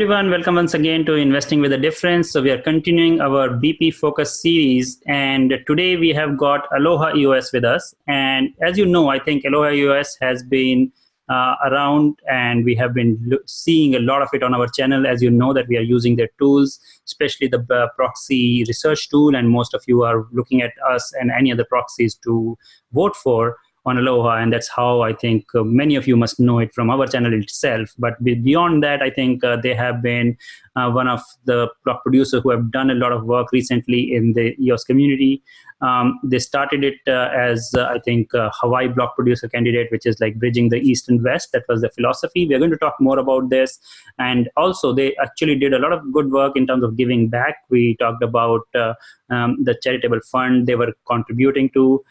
everyone, welcome once again to Investing with a Difference. So we are continuing our BP Focus series, and today we have got Aloha EOS with us. And as you know, I think Aloha EOS has been around, and we have been seeing a lot of it on our channel. As you know, that we are using their tools, especially the proxy research tool, and most of you are looking at us and any other proxies to vote for on Aloha, and that's how I think many of you must know it from our channel itself. But beyond that, I think they have been one of the block producers who have done a lot of work recently in the EOS community. They started it as, I think, Hawaii block producer candidate, which is like bridging the East and West. That was the philosophy. We're going to talk more about this. And also, they actually did a lot of good work in terms of giving back. We talked about the charitable fund they were contributing to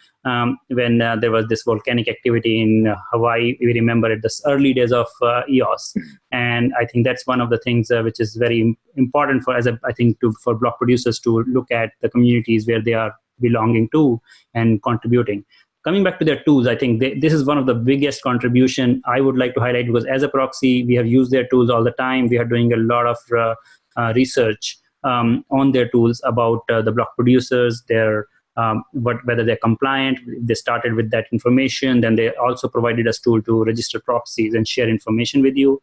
when there was this volcanic activity in Hawaii. We remember it, the early days of EOS. And I think that's one of the things which is very important for, for block producers to look at the communities where they are belonging to and contributing. Coming back to their tools, I think this is one of the biggest contribution I would like to highlight, because as a proxy, we have used their tools all the time. We are doing a lot of research on their tools about the block producers, their whether they're compliant. They started with that information. Then they also provided us tool to register proxies and share information with you.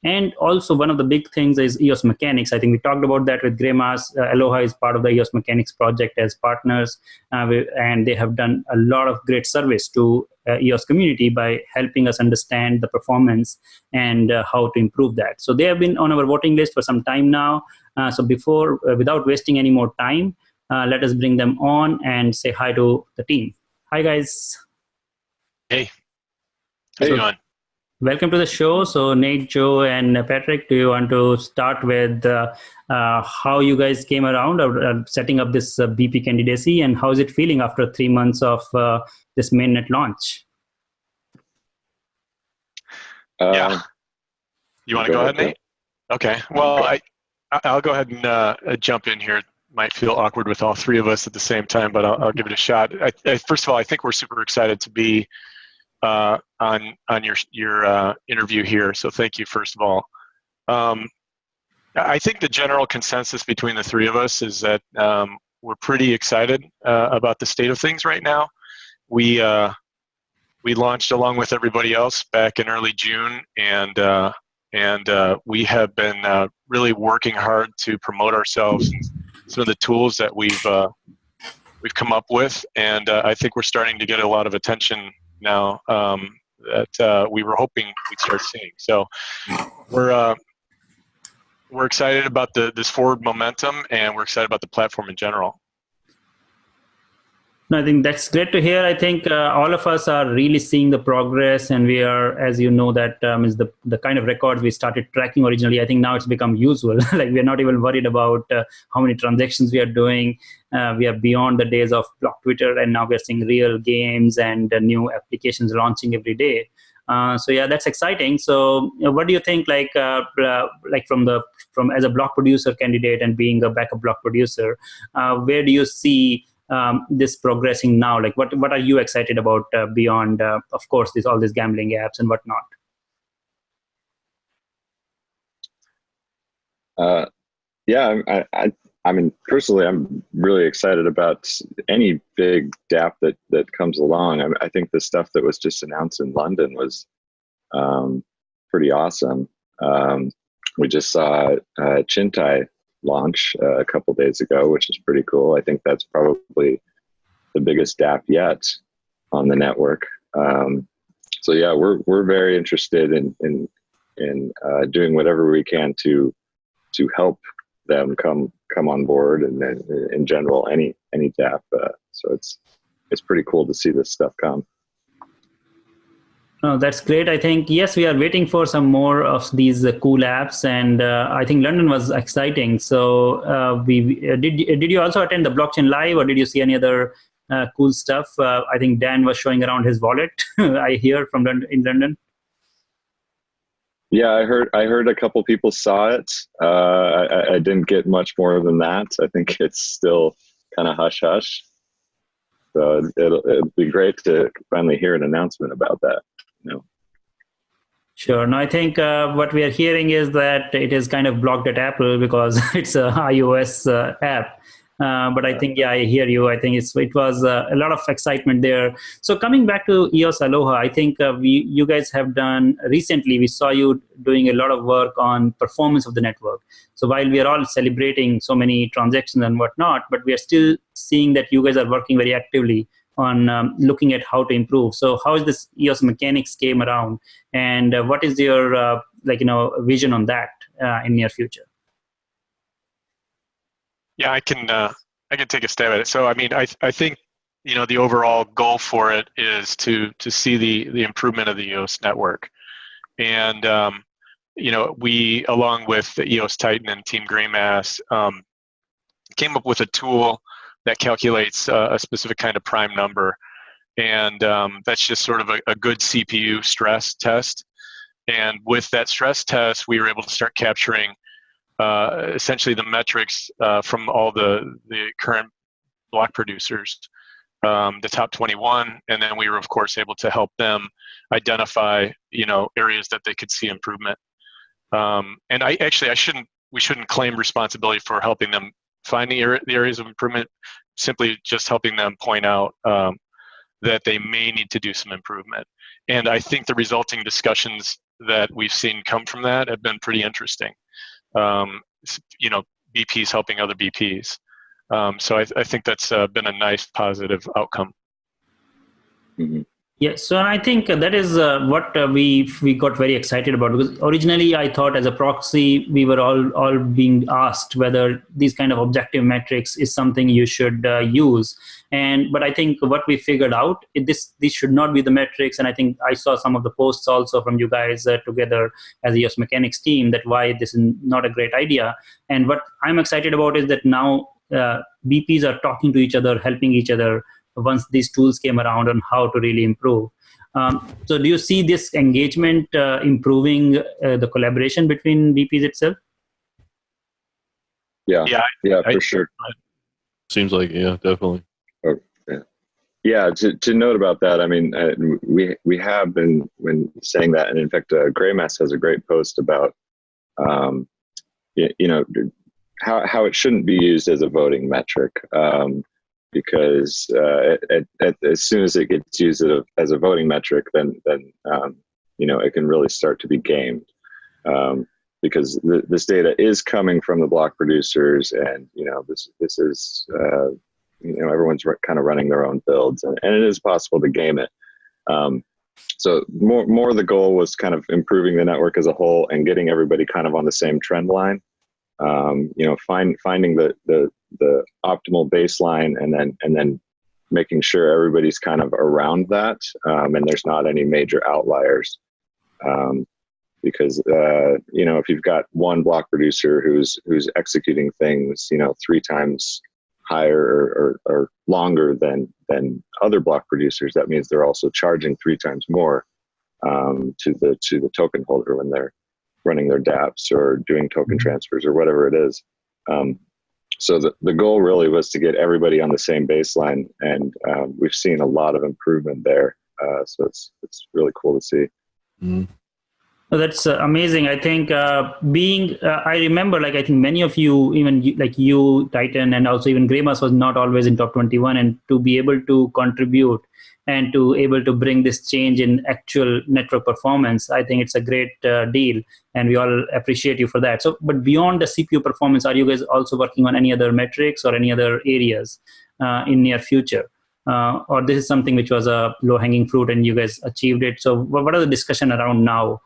And also one of the big things is EOS Mechanics. I think we talked about that with Greymas. Aloha is part of the EOS Mechanics project as partners, and they have done a lot of great service to EOS community by helping us understand the performance and how to improve that. So they have been on our voting list for some time now. So without wasting any more time, let us bring them on and say hi to the team. Hi, guys. Hey. How's it going? Welcome to the show. So Nate, Joe, and Patrick, do you want to start with how you guys came around setting up this BP candidacy, and how is it feeling after 3 months of this mainnet launch? Yeah. You want to go ahead, Nate? Okay. Well, I'll go ahead and jump in here. It might feel awkward with all three of us at the same time, but I'll give it a shot. First of all, I think we're super excited to be on your interview here. So thank you, first of all. I think the general consensus between the three of us is that we're pretty excited about the state of things right now. We launched along with everybody else back in early June, and we have been really working hard to promote ourselves and some of the tools that we've come up with, and I think we're starting to get a lot of attention now that we were hoping we'd start seeing. So we're excited about this forward momentum, and we're excited about the platform in general. No, I think that's great to hear. I think all of us are really seeing the progress, and we are, as you know, that is the kind of records we started tracking originally. I think now it's become usual. Like, we're not even worried about how many transactions we are doing. We are beyond the days of block Twitter, and now we're seeing real games and new applications launching every day. So yeah, that's exciting. So what do you think, like from as a block producer candidate and being a backup block producer, where do you see this progressing now? Like, what are you excited about beyond, of course, all these gambling apps and whatnot? Yeah, I mean, personally, I'm really excited about any big DApp that comes along. I think the stuff that was just announced in London was pretty awesome. We just saw Chintai launch a couple days ago, which is pretty cool. I think that's probably the biggest DApp yet on the network. So yeah, we're very interested in doing whatever we can to help them come on board, and then in general any DApp. So it's pretty cool to see this stuff come. Oh, that's great. I think, yes, we are waiting for some more of these cool apps, and I think London was exciting. So did you also attend the blockchain live, or did you see any other cool stuff? I think Dan was showing around his wallet. I hear from in London. Yeah, I heard a couple people saw it. I didn't get much more than that. I think it's still kind of hush hush. So it'll be great to finally hear an announcement about that. You know. Sure. No, I think what we are hearing is that it is kind of blocked at Apple because it's a iOS app. But I think, yeah, I hear you. I think it was a lot of excitement there. So coming back to EOS Aloha, I think you guys have done recently. We saw you doing a lot of work on performance of the network. So while we are all celebrating so many transactions and whatnot, but we are still seeing that you guys are working very actively on looking at how to improve. So how is this EOS mechanics came around? And what is your vision on that in near future? Yeah, I can take a stab at it. So I mean, I think the overall goal for it is to see the improvement of the EOS network, and we, along with the EOS Titan and Team Graymass, came up with a tool that calculates a specific kind of prime number, and that's just sort of a good CPU stress test. And with that stress test, we were able to start capturing essentially the metrics from all the current block producers, the top 21, and then we were of course able to help them identify areas that they could see improvement. And we shouldn't claim responsibility for helping them find the areas of improvement, simply just helping them point out that they may need to do some improvement. And I think the resulting discussions that we've seen come from that have been pretty interesting. BPs helping other BPs. So I think that's been a nice positive outcome. Mm-hmm. Yeah, so I think that is what we got very excited about, because originally I thought as a proxy we were all being asked whether these kind of objective metrics is something you should use, but I think what we figured out these should not be the metrics, and I think I saw some of the posts also from you guys together as a EOS Mechanics team that why this is not a great idea. And what I'm excited about is that now BPs are talking to each other, helping each other once these tools came around on how to really improve. So do you see this engagement improving the collaboration between BPs itself? Yeah, for sure. Seems like, yeah, definitely. Yeah, to note about that, I mean, we have been when saying that, and in fact, Graymass has a great post about, how it shouldn't be used as a voting metric. Because as soon as it gets used as a voting metric, then it can really start to be gamed, because this data is coming from the block producers, and this is everyone's kind of running their own builds, and it is possible to game it. So more the goal was kind of improving the network as a whole and getting everybody kind of on the same trend line. Finding the optimal baseline, and then making sure everybody's kind of around that, and there's not any major outliers, because if you've got one block producer who's executing things 3 times higher or longer than other block producers, that means they're also charging 3 times more to the token holder when they're running their dApps or doing token transfers or whatever it is. So the goal really was to get everybody on the same baseline, and we've seen a lot of improvement there. So it's really cool to see. Mm-hmm. Well, that's amazing. I think I remember, I think many of you, even you, Titan, and also even Graymass was not always in top 21, and to be able to contribute and to able to bring this change in actual network performance, I think it's a great deal, and we all appreciate you for that. So, but beyond the CPU performance, are you guys also working on any other metrics or any other areas in near future? Or this is something which was a low-hanging fruit and you guys achieved it? So what are the discussion around now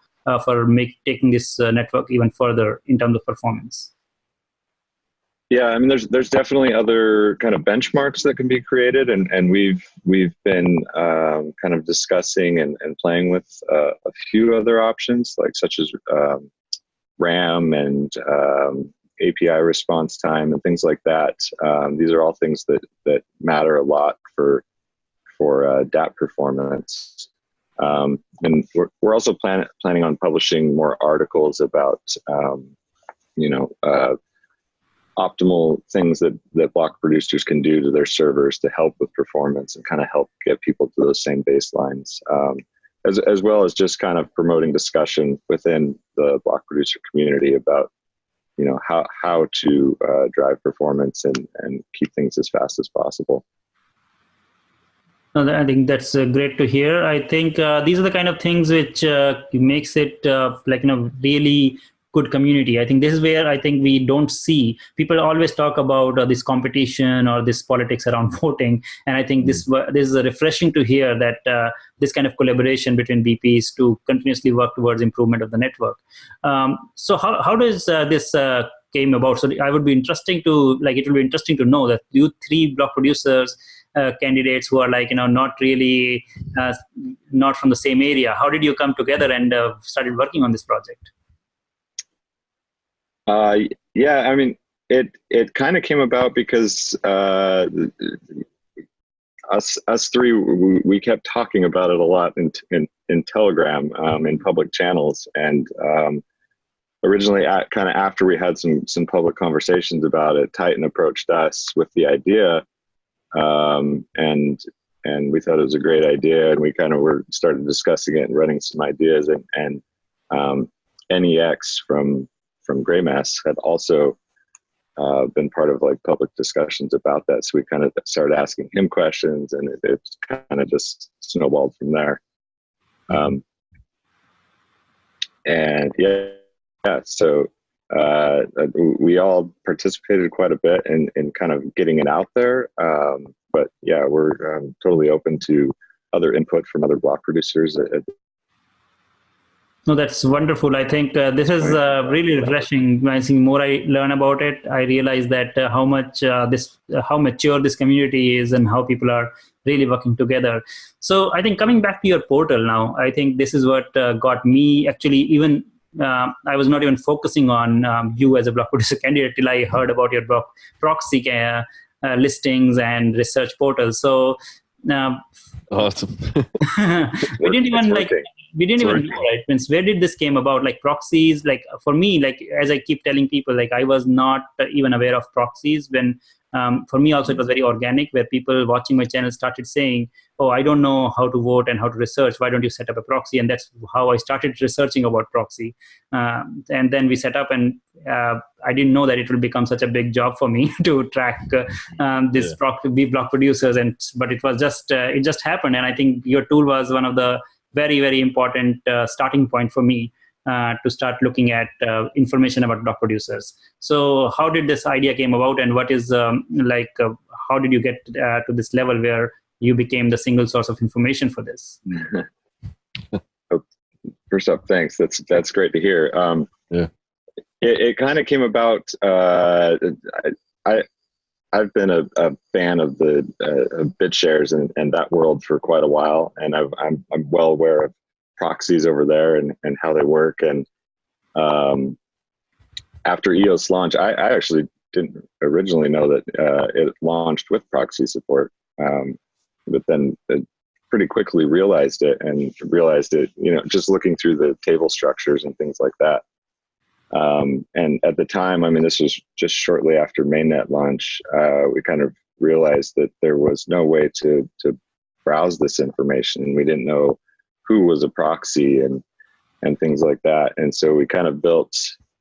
for taking this network even further in terms of performance? Yeah, I mean, there's definitely other kind of benchmarks that can be created, and we've been kind of discussing and playing with a few other options, such as RAM and API response time and things like that. These are all things that matter a lot for dApp performance. And we're also planning on publishing more articles about optimal things that block producers can do to their servers to help with performance and kind of help get people to those same baselines. as well as just kind of promoting discussion within the block producer community about, how to drive performance and keep things as fast as possible. No, I think that's great to hear. I think these are the kind of things which makes it really good community. I think this is where I think we don't see people always talk about this competition or this politics around voting, and I think this is refreshing to hear that this kind of collaboration between BPs to continuously work towards improvement of the network. So how does this came about? So I would be interesting to it will be interesting to know that you three block producers. Candidates who are not really not from the same area. How did you come together and started working on this project? Yeah, I mean, it kind of came about because us three we kept talking about it a lot in Telegram, in public channels, and originally kind of after we had some public conversations about it, Titan approached us with the idea. And we thought it was a great idea, and we kind of started discussing it and running some ideas, and NEX from Greymass had also been part of public discussions about that. So we kind of started asking him questions, and it kind of just snowballed from there. And so we all participated quite a bit in kind of getting it out there. But yeah, we're totally open to other input from other block producers. No, that's wonderful. I think this is really refreshing. I think more I learn about it, I realize that how mature this community is and how people are really working together. So I think coming back to your portal now, I think this is what got me actually even. I was not even focusing on you as a block producer candidate till I heard about your block proxy listings and research portals. So awesome. we didn't even know, right? Means where did this came about? Proxies, for me, as I keep telling people, I was not even aware of proxies when. For me also it was very organic, where people watching my channel started saying, oh, I don't know how to vote and how to research, why don't you set up a proxy? And that's how I started researching about proxy, and then we set up, and I didn't know that it will become such a big job for me to track block producers, but it was it just happened. And I think your tool was one of the very, very important starting point for me to start looking at information about block producers. So how did this idea came about, and what is how did you get to this level where you became the single source of information for this? First up, thanks. That's great to hear. It kind of came about. I've been a fan of the BitShares and that world for quite a while, and I'm well aware of proxies over there and how they work. And after EOS launch, I actually didn't originally know that it launched with proxy support, but then pretty quickly realized it, just looking through the table structures and things like that. And at the time, I mean, this was just shortly after mainnet launch, we kind of realized that there was no way to browse this information. We didn't know who was a proxy and things like that. And so we kind of built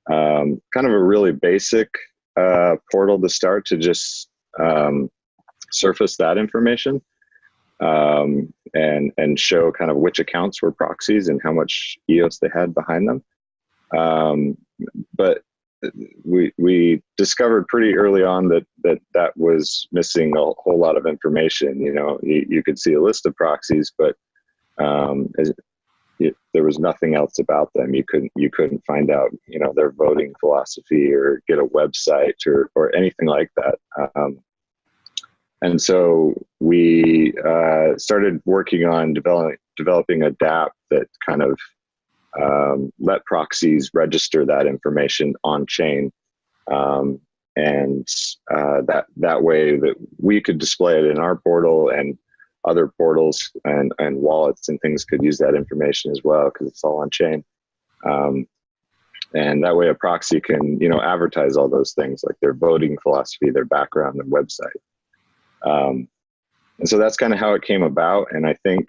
kind of a really basic portal to start to just surface that information and show kind of which accounts were proxies and how much EOS they had behind them. But we discovered pretty early on that was missing a whole lot of information. You could see a list of proxies, but there was nothing else about them. You couldn't find out, their voting philosophy or get a website or anything like that. And so we started working on developing a DApp that kind of let proxies register that information on chain, and that way that we could display it in our portal, and other portals and wallets and things could use that information as well, because it's all on chain. And that way a proxy can advertise all those things, like their voting philosophy, their background, and website. And so that's kind of how it came about. And I think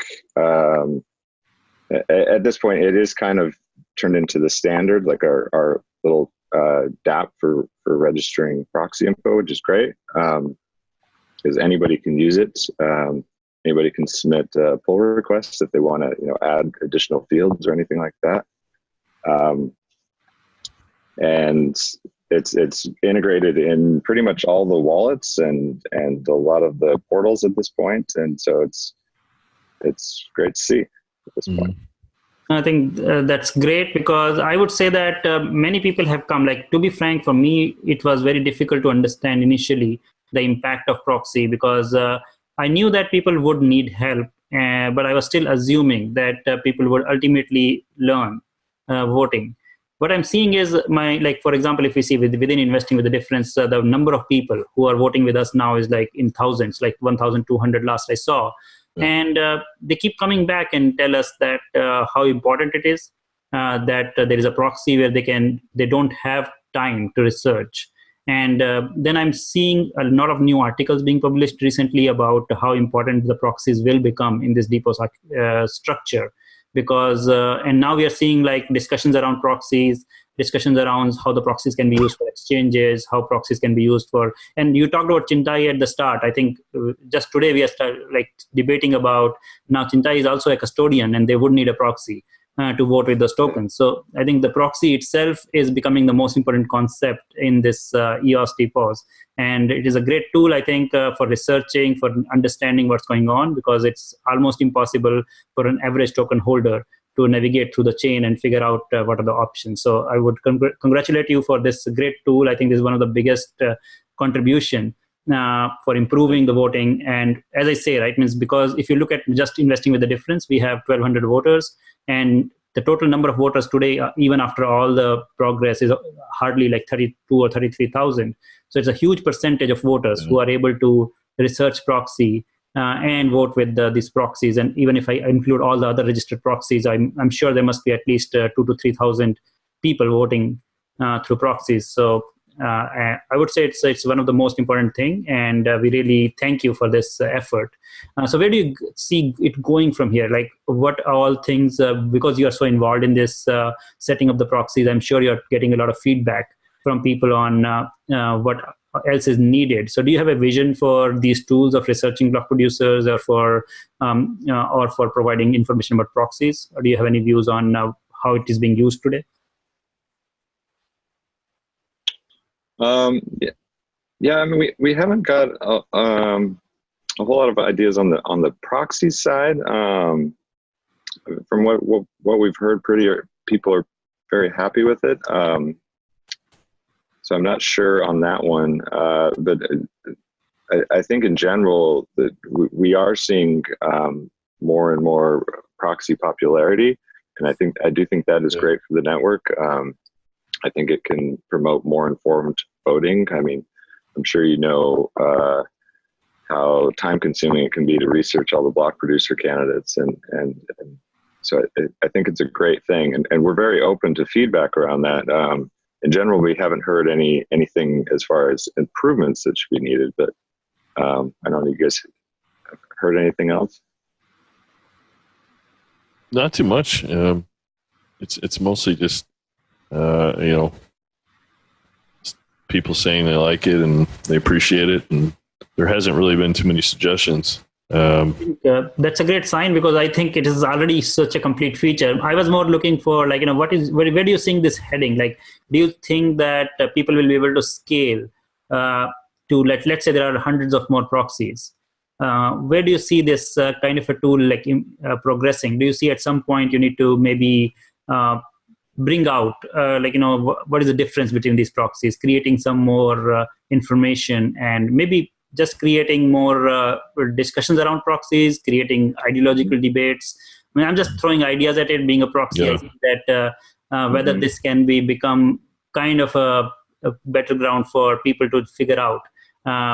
at this point, it is kind of turned into the standard, like our little DApp for registering proxy info, which is great because anybody can use it. Anybody can submit pull requests if they want to, add additional fields or anything like that. And it's integrated in pretty much all the wallets and a lot of the portals at this point. And so it's great to see at this point. I think that's great, because I would say that many people have come, to be frank, for me, it was very difficult to understand initially the impact of proxy, because I knew that people would need help, but I was still assuming that people would ultimately learn voting. What I'm seeing is for example, if we see within Investing with the Difference, the number of people who are voting with us now is in thousands, 1,200 last I saw. Yeah. And they keep coming back and tell us that how important it is, that there is a proxy where they don't have time to research. And then I'm seeing a lot of new articles being published recently about how important the proxies will become in this depot structure. Because and now we are seeing discussions around proxies, discussions around how the proxies can be used for exchanges, how proxies can be used for, and you talked about Chintai at the start. I think just today we are debating about now Chintai is also a custodian and they would need a proxy to vote with those tokens. So I think the proxy itself is becoming the most important concept in this EOS depots. And it is a great tool, I think, for researching, for understanding what's going on, because it's almost impossible for an average token holder to navigate through the chain and figure out what are the options. So I would congratulate you for this great tool. I think this is one of the biggest contribution for improving the voting. And as I say, right, means because if you look at just Investing with the Difference, we have 1,200 voters, and the total number of voters today, even after all the progress, is hardly 32 or 33,000. So it's a huge percentage of voters who are able to research proxy and vote with these proxies. And even if I include all the other registered proxies, I'm sure there must be at least 2,000 to 3,000 people voting through proxies. So I would say it's one of the most important thing, and we really thank you for this effort. So where do you see it going from here? What all things, because you are so involved in this setting up the proxies, I'm sure you're getting a lot of feedback from people on what else is needed. So do you have a vision for these tools of researching block producers, or for providing information about proxies? Or do you have any views on how it is being used today? Yeah. I mean, we haven't got a whole lot of ideas on the proxy side. From what we've heard, people are very happy with it. So I'm not sure on that one, but I think in general that we are seeing more and more proxy popularity, and I do think that is great for the network. I think it can promote more informed voting. I mean, I'm sure how time-consuming it can be to research all the block producer candidates, and so I think it's a great thing, and we're very open to feedback around that. In general, we haven't heard anything as far as improvements that should be needed, but I don't know, you guys have heard anything else? Not too much. It's mostly just people saying they like it and they appreciate it, and there hasn't really been too many suggestions. I think, that's a great sign, because I think it is already such a complete feature. I was more looking for where do you think this heading? Do you think that people will be able to scale to let's say there are hundreds of more proxies? Where do you see this kind of a tool progressing? Do you see at some point you need to maybe bring out what is the difference between these proxies, creating some more information, and maybe just creating more discussions around proxies, creating ideological debates? I mean, I'm just throwing ideas at it. Being a proxy, I think that whether this can become kind of a better ground for people to figure out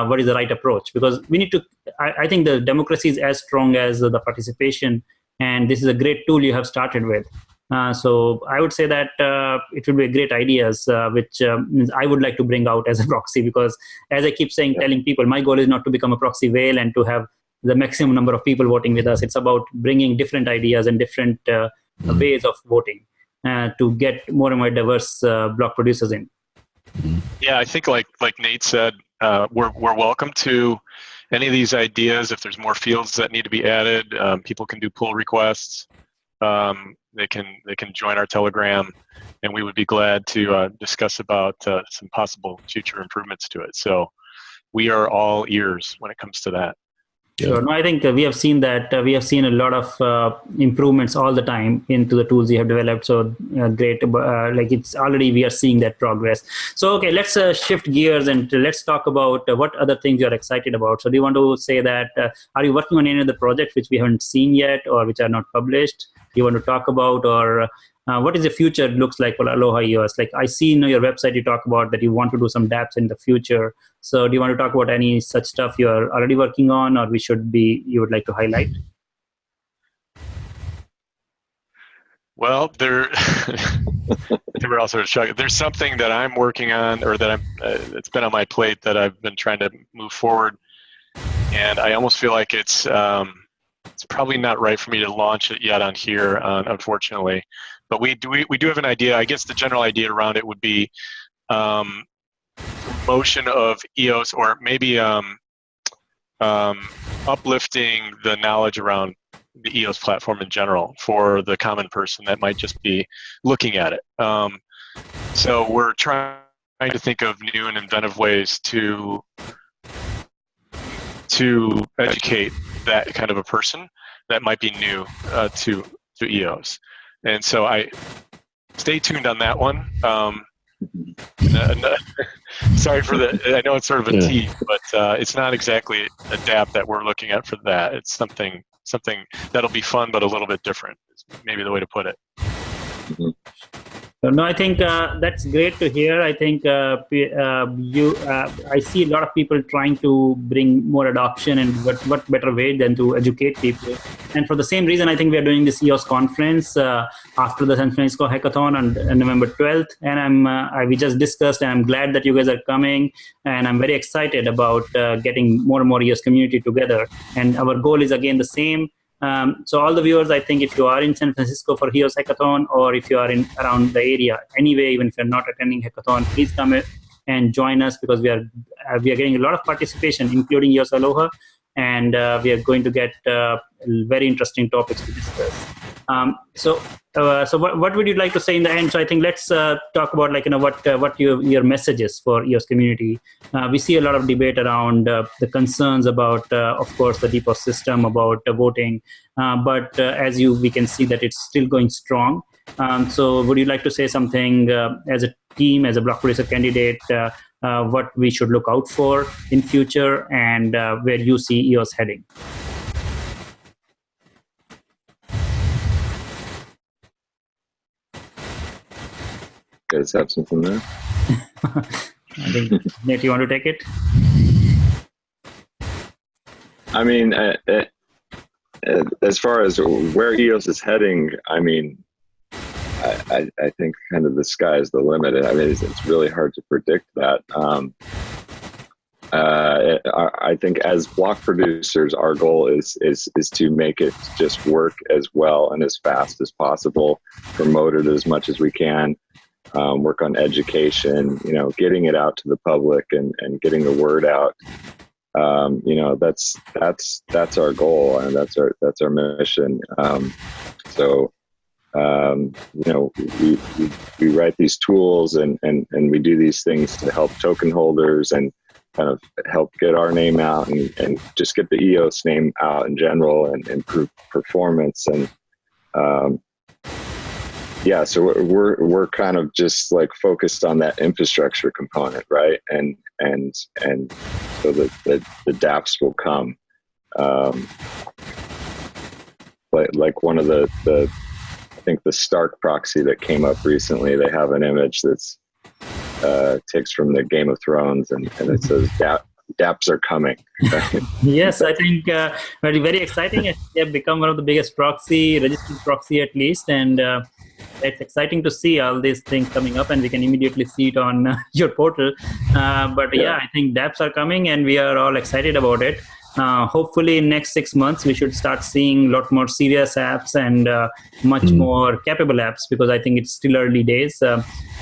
what is the right approach, because we need to. I think the democracy is as strong as the participation, and this is a great tool you have started with. So I would say that it would be a great ideas, which I would like to bring out as a proxy, because as I keep saying, telling people, my goal is not to become a proxy whale and to have the maximum number of people voting with us. It's about bringing different ideas and different ways of voting to get more and more diverse block producers in. Yeah, I think like Nate said, we're welcome to any of these ideas. If there's more fields that need to be added, people can do pull requests. They can join our Telegram, and we would be glad to discuss about some possible future improvements to it. So we are all ears when it comes to that. Sure. No, I think we have seen that. We have seen a lot of improvements all the time into the tools you have developed. So great. Like it's already, we are seeing that progress. So, okay, let's shift gears and let's talk about what other things you're excited about. So do you want to say that, are you working on any of the projects which we haven't seen yet or which are not published? You want to talk about, or what is the future looks like for Aloha EOS? Like I see in your website, you talk about that you want to do some dApps in the future. So do you want to talk about any such stuff you're already working on, or you would like to highlight? Well, they were all sort of shocking. There's something that I'm working on, or that it's been on my plate that I've been trying to move forward, and I almost feel like it's probably not right for me to launch it yet on here, unfortunately. But we do have an idea. I guess the general idea around it would be promotion of EOS, or maybe uplifting the knowledge around the EOS platform in general for the common person that might just be looking at it. So we're trying to think of new and inventive ways to educate that kind of a person that might be new to EOS. And so I stay tuned on that one. Sorry for I know it's sort of a tease, but it's not exactly a dApp that we're looking at for that. It's something that'll be fun, but a little bit different, is maybe the way to put it. Mm-hmm. So, no, I think that's great to hear. I think I see a lot of people trying to bring more adoption, and what better way than to educate people. And for the same reason, I think we are doing this EOS conference after the San Francisco Hackathon on November 12th. And we just discussed, and I'm glad that you guys are coming. And I'm very excited about getting more and more EOS community together. And our goal is again the same. So all the viewers, I think if you are in San Francisco for EOS Hackathon, or if you are in around the area anyway, even if you're not attending Hackathon, please come and join us, because we are getting a lot of participation, including EOS Aloha, and we are going to get very interesting topics to discuss. So what would you like to say in the end? So I think let's talk about what your message is for EOS community. We see a lot of debate around the concerns about, of course, the DPoS system, about voting, but we can see that it's still going strong. So would you like to say something as a team, as a block producer candidate, what we should look out for in future, and where you see EOS heading? You guys have something there? I think, Nate, you want to take it? I mean, as far as where EOS is heading, I mean, I think kind of the sky is the limit. I mean, it's really hard to predict that. I think as block producers, our goal is to make it just work as well and as fast as possible, promote it as much as we can, work on education, getting it out to the public and getting the word out. That's our goal, and that's our mission. We write these tools and we do these things to help token holders and kind of help get our name out and just get the EOS name out in general and improve performance. And so we're kind of just like focused on that infrastructure component, right? And so that the dApps will come. Like one of the I think the Stark proxy that came up recently, they have an image that's takes from the Game of Thrones, and it says dApps are coming. Yes, I think very, very exciting. They have become one of the biggest registered proxy at least, and it's exciting to see all these things coming up, and we can immediately see it on your portal. But I think dApps are coming, and we are all excited about it. hopefully in next 6 months, we should start seeing a lot more serious apps and much more capable apps, because I think it's still early days.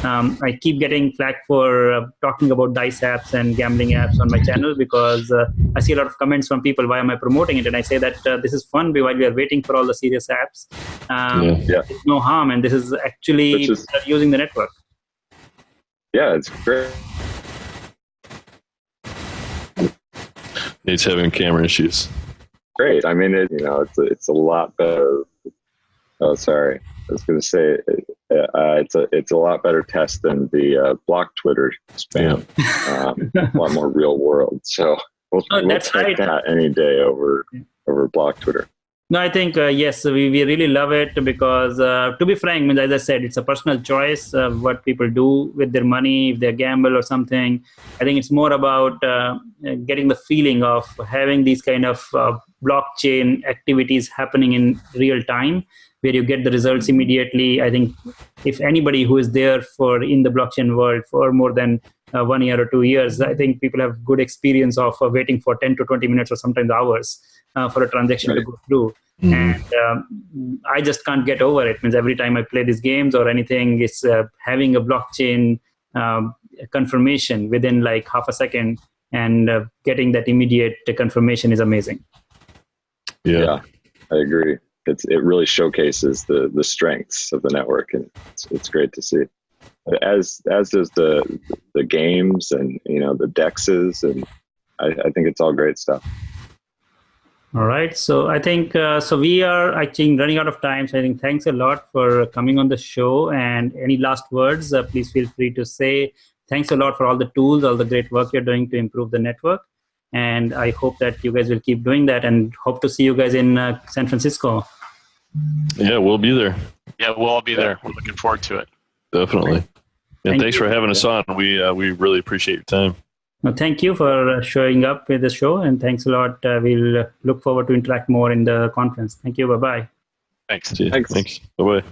I keep getting flack for talking about dice apps and gambling apps on my channel, because I see a lot of comments from people, why am I promoting it? And I say that this is fun while we are waiting for all the serious apps. There's no harm, and this is actually using the network. Yeah, it's great. He's having camera issues. Great. I mean, it's a lot better. Oh, sorry. I was going to say it's a lot better test than the block Twitter spam. A lot more real world. So we'll take that any day over block Twitter. No, I think, yes, we really love it, because to be frank, as I said, it's a personal choice of what people do with their money, if they gamble or something. I think it's more about getting the feeling of having these kind of blockchain activities happening in real time, where you get the results immediately. I think if anybody who is there in the blockchain world for more than 1 year or 2 years, I think people have good experience of waiting for 10 to 20 minutes or sometimes hours for a transaction to go through. And I just can't get over it. Means every time I play these games or anything, it's having a blockchain confirmation within like half a second, and getting that immediate confirmation is amazing. Yeah, I agree. It really showcases the strengths of the network, and it's great to see. As does the games and the dexes, and I think it's all great stuff. All right, so I think so we are actually running out of time. So I think thanks a lot for coming on the show. And any last words? Please feel free to say. Thanks a lot for all the tools, all the great work you're doing to improve the network. And I hope that you guys will keep doing that, and hope to see you guys in San Francisco. Yeah, we'll be there. Yeah, we'll all be there. We're looking forward to it. Definitely. And thanks for having us on. We really appreciate your time. Well, thank you for showing up with the show, and thanks a lot. We'll look forward to interact more in the conference. Thank you. Bye-bye. Thanks. Thanks. Bye-bye.